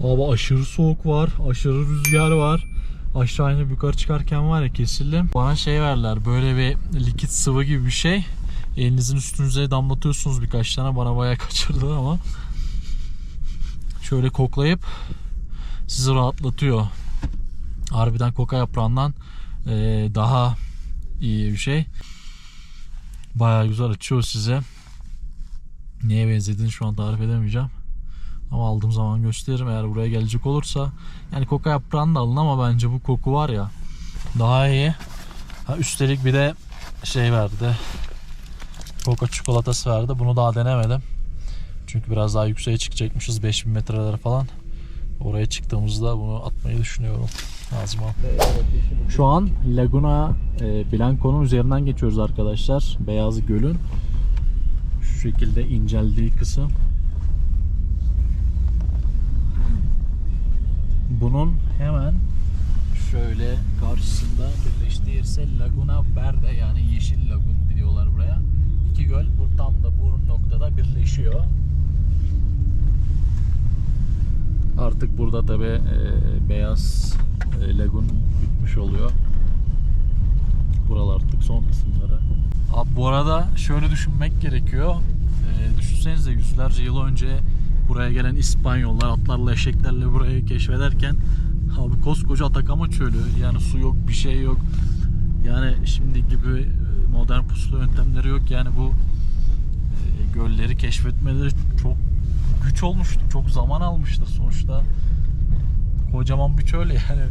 Hava aşırı soğuk var, aşırı rüzgar var. Aşağı inip yukarı çıkarken var ya kesildim. Bana şey verdiler, böyle bir likit sıvı gibi bir şey. Elinizin üstünüze damlatıyorsunuz birkaç tane. Bana bayağı kaçırdı ama. Şöyle koklayıp sizi rahatlatıyor. Harbiden koka yaprağından daha iyi bir şey. Bayağı güzel açıyor size. Neye benzediğini şu an tarif edemeyeceğim. Ama aldığım zaman gösteririm eğer buraya gelecek olursa. Yani koka yaprağını da alın ama bence bu koku var ya daha iyi. Üstelik bir de şey verdi. Koka çikolatası verdi. Bunu daha denemedim. Çünkü biraz daha yükseğe çıkacakmışız. 5000 metrelere falan. Oraya çıktığımızda bunu atmayı düşünüyorum. Lazım. Şu an Laguna Blanco'nun üzerinden geçiyoruz arkadaşlar. Beyaz Göl'ün şu şekilde inceldiği kısım. Bunun hemen şöyle karşısında birleştiği ise Laguna Verde, yani yeşil lagun diyorlar buraya. İki göl bu tam da bu noktada birleşiyor. Artık burada tabi beyaz lagun bitmiş oluyor. Buralar artık son kısımları. Abi bu arada şöyle düşünmek gerekiyor. Düşünsenize yüzlerce yıl önce buraya gelen İspanyollar atlarla eşeklerle burayı keşfederken abi koskoca Atakama çölü, yani su yok, bir şey yok. Yani şimdi gibi modern pusula yöntemleri yok. Yani bu gölleri keşfetmeleri çok güç olmuştu. Çok zaman almıştır sonuçta. Kocaman bir çöl yani.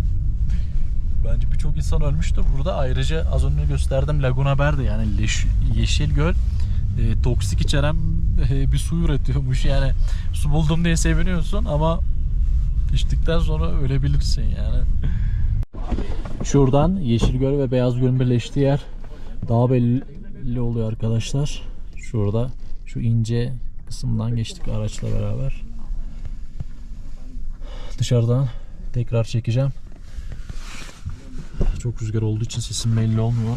Bence birçok insan ölmüştür burada. Ayrıca az önce gösterdim Laguna Verde, yani yeşil göl toksik içeren bir su üretiyormuş. Yani su buldum diye seviniyorsun ama içtikten sonra ölebilirsin yani. Şuradan Yeşil Göl ve Beyaz Göl'ün birleştiği yer daha belli oluyor arkadaşlar. Şurada şu ince kısımdan geçtik araçla beraber. Dışarıdan tekrar çekeceğim. Çok rüzgar olduğu için sesim belli olmuyor.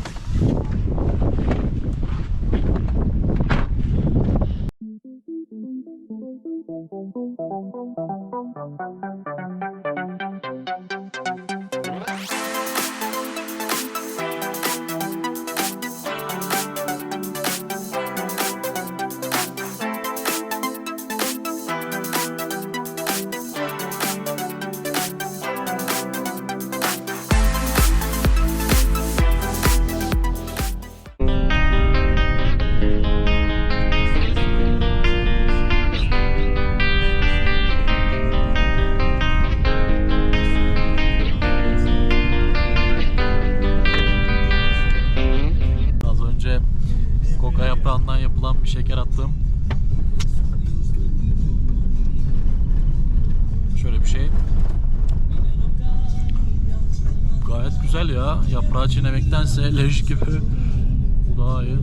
Yaprağından yapılan bir şeker attım. Şöyle bir şey. Gayet güzel ya. Yaprağı çiğnemektense leş gibi. Bu daha iyi.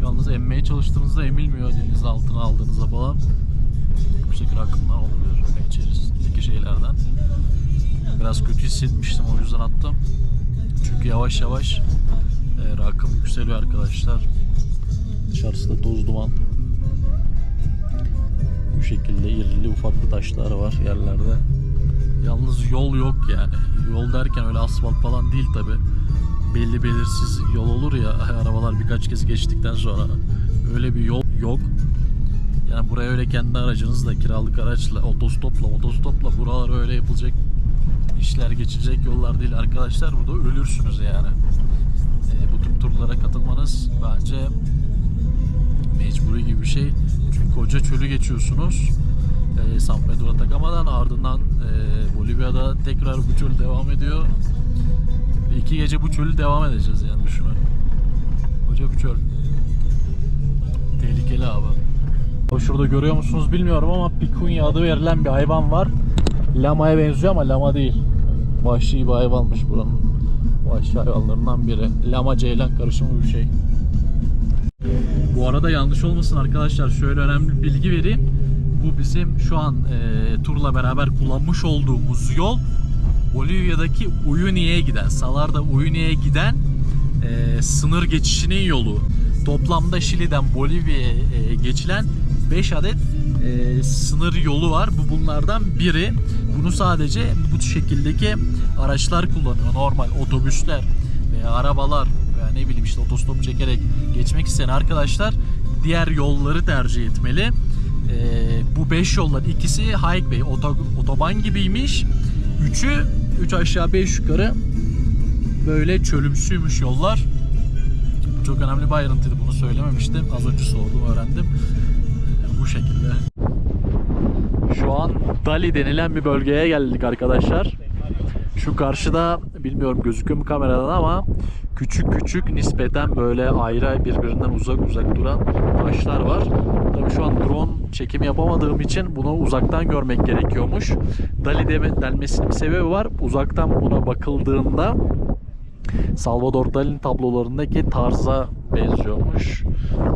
Yalnız emmeye çalıştığınızda emilmiyor dilinizin altına aldığınızda falan. Bu şekilde akımlar olabilir içerisindeki şeylerden. Biraz kötü hissetmiştim, o yüzden attım. Çünkü yavaş yavaş rakım yükseliyor arkadaşlar. Dışarısı da toz duman. Bu şekilde irili ufaklı taşlar var yerlerde. Yalnız yol yok yani. Yol derken öyle asfalt falan değil tabi. Belli belirsiz yol olur ya, arabalar birkaç kez geçtikten sonra. Öyle bir yol yok. Yani buraya öyle kendi aracınızla, kiralık araçla, otostopla buralar öyle yapılacak işler geçilecek yollar değil arkadaşlar. Burada ölürsünüz yani. Bu tür turlara katılmanız bence mecburi gibi bir şey. Çünkü koca çölü geçiyorsunuz. San Pedro Atakama'dan, ardından Bolivya'da tekrar bu çöl devam ediyor. 2 gece bu çölü devam edeceğiz yani, düşünün. Koca bir çöl. Tehlikeli abi. Şurada görüyor musunuz bilmiyorum ama Picuña adı verilen bir hayvan var. Lamaya benziyor ama lama değil. Vahşi bir hayvanmış buranın. Vahşi hayvanlarından biri. Lama ceylan karışımı bir şey. Bu arada yanlış olmasın arkadaşlar, şöyle önemli bir bilgi vereyim. Bu bizim şu an turla beraber kullanmış olduğumuz yol Bolivya'daki Uyuni'ye giden, Salar'da Uyuni'ye giden sınır geçişinin yolu. Toplamda Şili'den Bolivya'ya geçilen 5 adet sınır yolu var. Bu bunlardan biri. Bunu sadece bu şekildeki araçlar kullanıyor. Normal otobüsler veya arabalar veya ne bileyim işte otostop çekerek geçmek isteyen arkadaşlar diğer yolları tercih etmeli. Bu 5 yollar ikisi highway, otoban gibiymiş. 3 aşağı 5 yukarı böyle çölümsüymüş yollar. Çok önemli bir ayrıntıydı, bunu söylememiştim. Az önce sordum, öğrendim. Bu şekilde. Şu an Dali denilen bir bölgeye geldik arkadaşlar. Şu karşıda, bilmiyorum gözüküyor mu kameradan ama küçük küçük nispeten böyle ayrı birbirinden uzak duran taşlar var. Tabii şu an drone çekimi yapamadığım için bunu uzaktan görmek gerekiyormuş. Dali denmesinin bir sebebi var. Uzaktan buna bakıldığında Salvador Dali'nin tablolarındaki tarza benziyormuş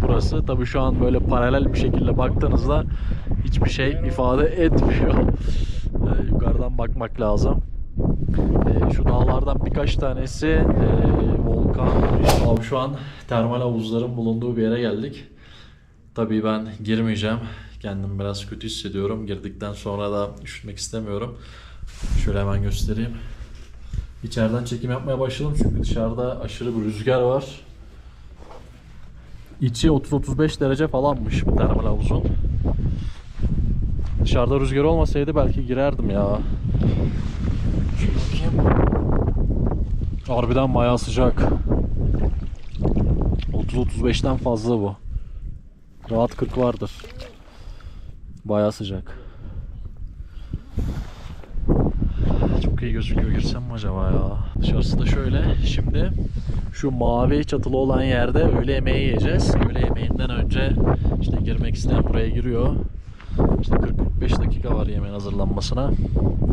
burası. Tabii şu an böyle paralel bir şekilde baktığınızda hiçbir şey ifade etmiyor. Yukarıdan bakmak lazım. Şu dağlardan birkaç tanesi volkan. Abi şu an termal havuzların bulunduğu bir yere geldik. Tabii ben girmeyeceğim. Kendimi biraz kötü hissediyorum. Girdikten sonra da üşütmek istemiyorum. Şöyle hemen göstereyim. İçeriden çekim yapmaya başladım çünkü dışarıda aşırı bir rüzgar var. İçi 30-35 derece falanmış bu termal havuzun. Dışarıda rüzgar olmasaydı belki girerdim ya. Şöyle bakayım. Harbiden bayağı sıcak. 30-35'ten fazla bu. Rahat 40 vardır. Bayağı sıcak. Çok iyi gözüküyor. Girsem mi acaba ya? Dışarısı da şöyle. Şimdi şu mavi çatılı olan yerde öğle yemeği yiyeceğiz. Öğle yemeğinden önce işte girmek isteyen buraya giriyor. İşte 40-45 dakika var yemeğin hazırlanmasına.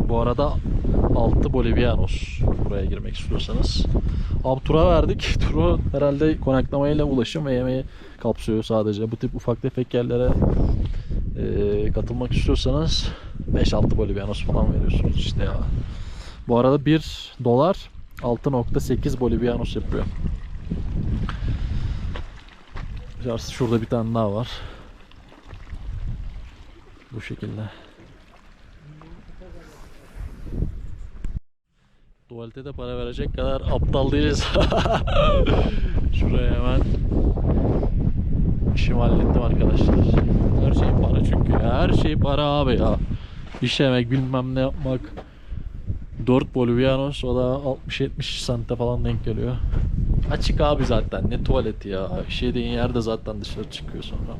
Bu arada 6 Bolivianos buraya girmek istiyorsanız. Abi tura verdik. Turu herhalde konaklamayla ulaşım ve yemeği kapsıyor sadece. Bu tip ufak tefek yerlere katılmak istiyorsanız 5-6 Bolivianos falan veriyorsunuz işte ya. Bu arada 1 dolar 6.8 Bolivianos yapıyor. Şurada bir tane daha var. Bu şekilde. Tuvalete de para verecek kadar aptal değiliz. Şuraya hemen işimi hallettim arkadaşlar. Her şey para çünkü ya. Her şey para abi ya. İşemek, bilmem ne yapmak. 4 Bolivianos, o da 60-70 sente falan denk geliyor. Açık abi zaten, ne tuvaleti ya. İşediğin yerde zaten dışarı çıkıyor sonra.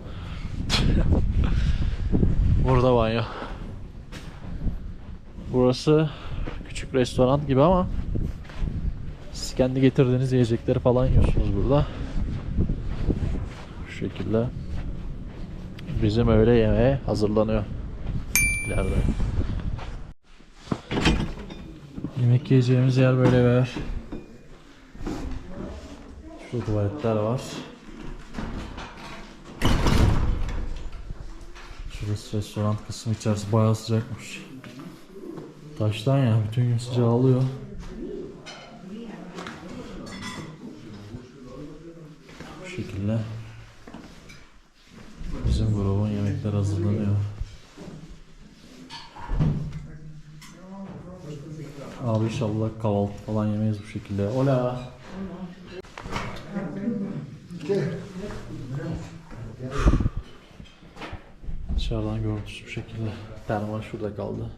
Burada banyo. Burası küçük restoran gibi ama siz kendi getirdiğiniz yiyecekleri falan yiyorsunuz burada. Şu şekilde bizim öğle yemeğe hazırlanıyor ileride. Yemek yiyeceğimiz yer böyle bir yer. Şu tuvaletler var. Şurası restoran kısmı, içerisi bayağı sıcakmış. Taştan ya, bütün gün sıcağı alıyor. Bu şekilde bizim grubun yemekler hazırlanıyor. Abi inşallah kahvaltı falan yemeyiz bu şekilde. Hola. Dışarıdan görüntüsü bu şekilde. Termal şurada kaldı.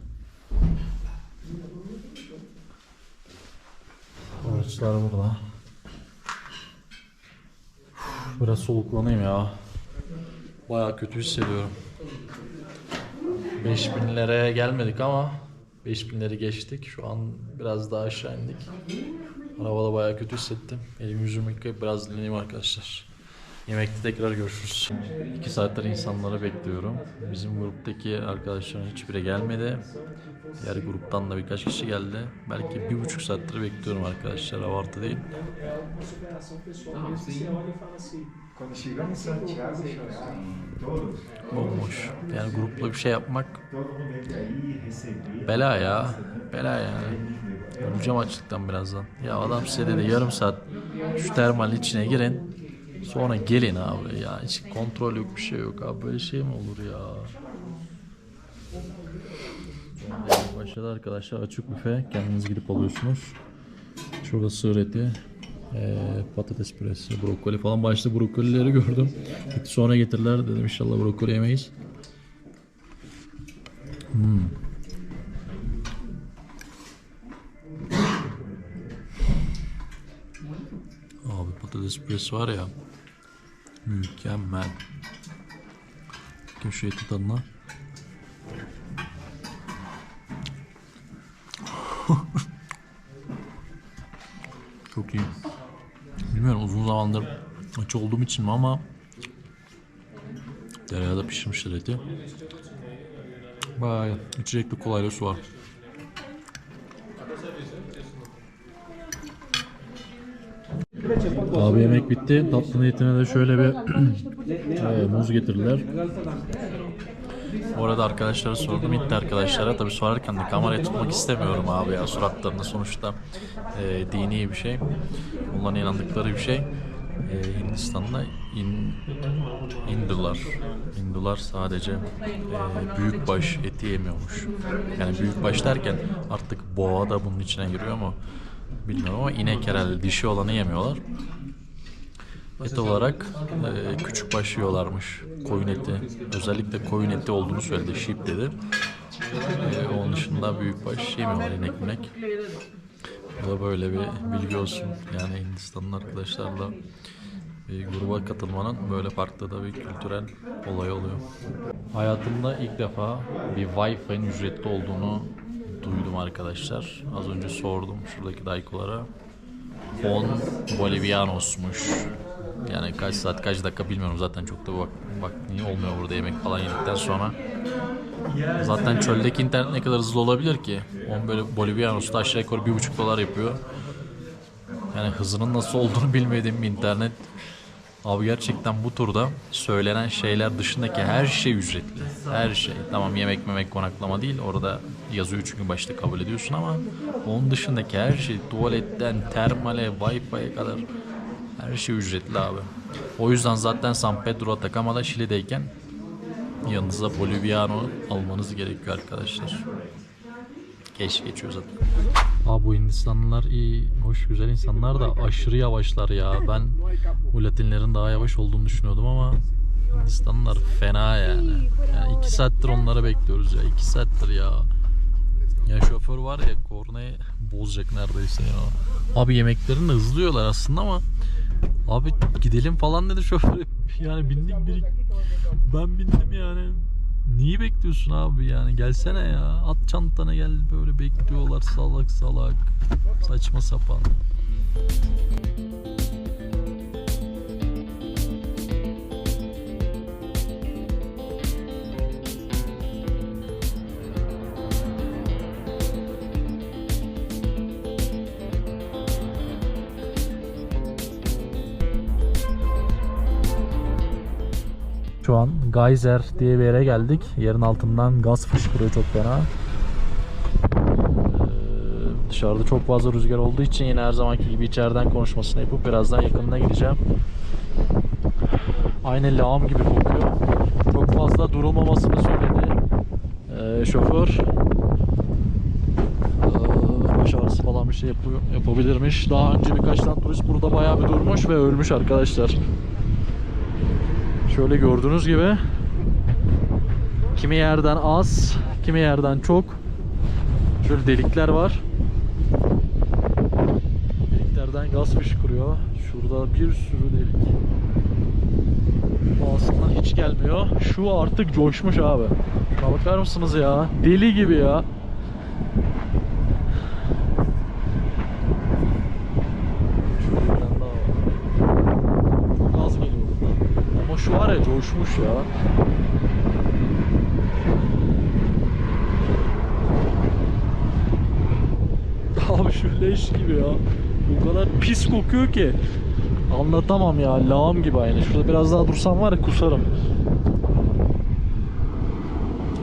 Araçlar burada. Biraz soluklanayım ya. Bayağı kötü hissediyorum. 5000'lere gelmedik ama 5000'leri geçtik. Şu an biraz daha aşağı indik. Arabada bayağı kötü hissettim. Elimi yüzümü yıkayıp biraz dinleneyim arkadaşlar. Yemekte tekrar görüşürüz. 2 saattir insanları bekliyorum. Bizim gruptaki arkadaşların hiçbiri gelmedi. Diğer gruptan da birkaç kişi geldi. Belki 1,5 saattir bekliyorum arkadaşlar. Abartı değil. Olmuş. Yani grupla bir şey yapmak bela ya. Bela yani. Öleceğim açlıktan birazdan. Ya adam size dedi yarım saat şu termal içine girin. Sonra gelin abi ya, hiç kontrol yok, bir şey yok abi, böyle şey mi olur ya? Başladı arkadaşlar, açık büfe, kendiniz gidip alıyorsunuz. Şurada sığır eti, patates püresi, brokoli falan, başta brokolileri gördüm. Sonra getirdiler, dedim inşallah brokoli yemeyiz. Abi patates püresi var ya, mükemmel. Bakayım şu eti tadına. Çok iyi. Bilmiyorum uzun zamandır aç olduğum için mi ama tereyağda pişirmişler eti. Bayağı içecekli kolayla su var. Abi yemek bitti. Tatlı niyetine de şöyle bir muz getirdiler. Bu arada arkadaşlara sordum, gitti arkadaşlara. Tabii sorarken de kamerayı tutmak istemiyorum abi ya. Suratlarında sonuçta dini bir şey. Onların inandıkları bir şey. Hindistan'da Hindular sadece büyükbaş eti yemiyormuş. Yani büyükbaş derken artık boğa da bunun içine giriyor mu bilmiyorum ama inek herhalde, dişi olanı yemiyorlar. Et olarak küçük baş yiyorlarmış. Koyun eti. Özellikle koyun eti olduğunu söyledi. Sheep dedi. Onun dışında büyük baş yemiyorlar, inek. Bu da böyle bir bilgi olsun. Yani Hindistanlı arkadaşlarla bir gruba katılmanın böyle farklı da bir kültürel olay oluyor. Hayatımda ilk defa bir Wi-Fi'nin ücretli olduğunu duydum arkadaşlar. Az önce sordum şuradaki daykolara. 10 Bolivianos'muş. Yani kaç saat kaç dakika bilmiyorum, zaten çok da bak niye olmuyor burada yemek falan yedikten sonra. Zaten çöldeki internet ne kadar hızlı olabilir ki? 10 böyle Bolivianos'ta aşağı yukarı $1,5 yapıyor. Yani hızının nasıl olduğunu bilmediğim bir internet. Abi gerçekten bu turda söylenen şeyler dışındaki her şey ücretli. Her şey. Tamam, yemek konaklama değil. Orada yazıyor çünkü başta kabul ediyorsun ama onun dışındaki her şey, tuvaletten termale, Wi-Fi'ye kadar her şey ücretli abi. O yüzden zaten San Pedro Atacama'da Şili'deyken yanınıza Boliviano almanız gerekiyor arkadaşlar. Geç geçiyor zaten. Abi bu Hindistanlılar iyi, hoş, güzel insanlar da aşırı yavaşlar ya. Ben bu Latinlerin daha yavaş olduğunu düşünüyordum ama Hindistanlılar fena yani. Yani 2 saattir onları bekliyoruz ya. 2 saattir ya. Ya şoför var ya, kornayı bozacak neredeyse ya. Abi yemeklerini hızlıyorlar aslında ama abi gidelim falan dedi şoför. Yani bindik ben bindim yani. Niye bekliyorsun abi yani, gelsene ya, at çantana gel, böyle bekliyorlar salak saçma sapan. Şu an Geyser diye bir yere geldik. Yerin altından gaz fışkırıyor çok fena. Dışarıda çok fazla rüzgar olduğu için yine her zamanki gibi içeriden konuşmasını yapıp birazdan yakınına gideceğim. Aynı lağım gibi kokuyor. Çok fazla durulmamasını söyledi şoför. Baş ağrısı falan bir şey yapabilirmiş. Daha önce birkaç tane turist burada bayağı bir durmuş ve ölmüş arkadaşlar. Şöyle gördüğünüz gibi kimi yerden az, kimi yerden çok. Şöyle delikler var. Deliklerden gaz fışkırıyor. Şurada bir sürü delik. Aslında hiç gelmiyor. Şu artık coşmuş abi. Şuna bakar mısınız ya? Deli gibi ya. Şu var ya, coşmuş ya. Abi şu leş gibi ya. O kadar pis kokuyor ki anlatamam ya, lağım gibi aynı. Şurada biraz daha dursam var ya, kusarım.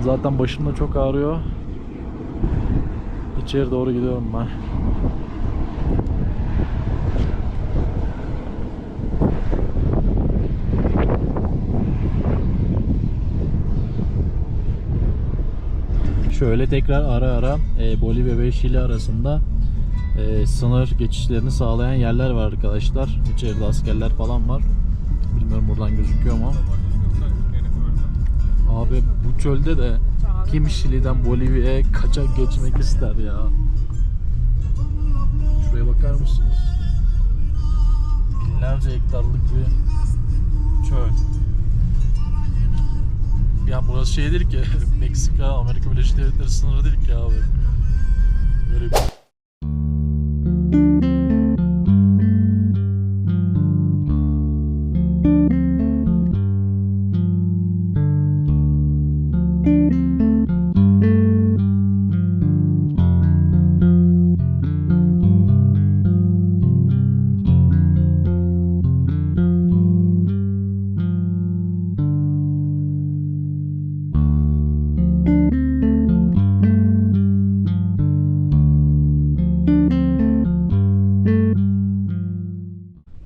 Zaten başım da çok ağrıyor. İçeri doğru gidiyorum ben. Şöyle tekrar ara ara Bolivya ve Şili arasında sınır geçişlerini sağlayan yerler var arkadaşlar. İçeride askerler falan var. Bilmiyorum buradan gözüküyor mu? Abi bu çölde de kim Şili'den Bolivya'ya kaçak geçmek ister ya? Şuraya bakar mısınız? Binlerce hektarlık bir çöl. Ya burası şey değil ki Meksika, Amerika Birleşik Devletleri sınırı değil ki abi. Böyle bir...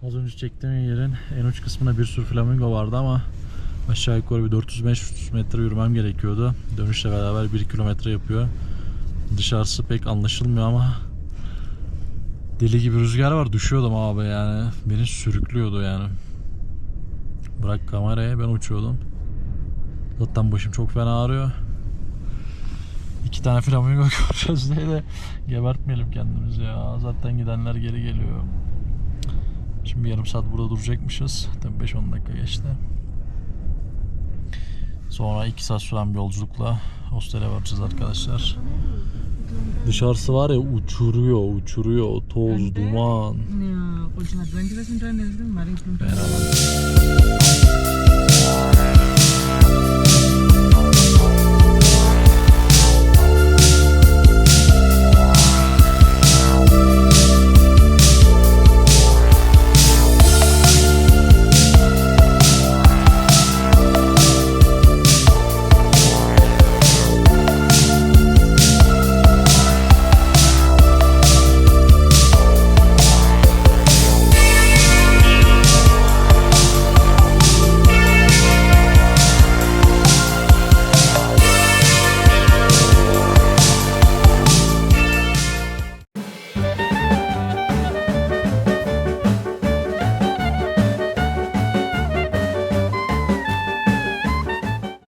Az önce çektiğim yerin en uç kısmında bir sürü flamingo vardı ama aşağı yukarı bir 400-500 metre yürümem gerekiyordu. Dönüşle beraber 1 kilometre yapıyor. Dışarısı pek anlaşılmıyor ama deli gibi rüzgar var. Düşüyordum abi yani. Beni sürüklüyordu yani. Bırak kamerayı, ben uçuyordum. Zaten başım çok fena ağrıyor. 2 tane flamingo göreceğiz diye de gebertmeyelim kendimizi ya. Zaten gidenler geri geliyor. Şimdi yarım saat burada duracakmışız. Tabii 5-10 dakika geçti. Sonra 2 saat süren bir yolculukla hostele varacağız arkadaşlar. Dışarısı var ya uçuruyor. Toz, duman. కొంచెం అడ్వెంచరస్ ఉంటారని వెళ్తే మరి Beraber.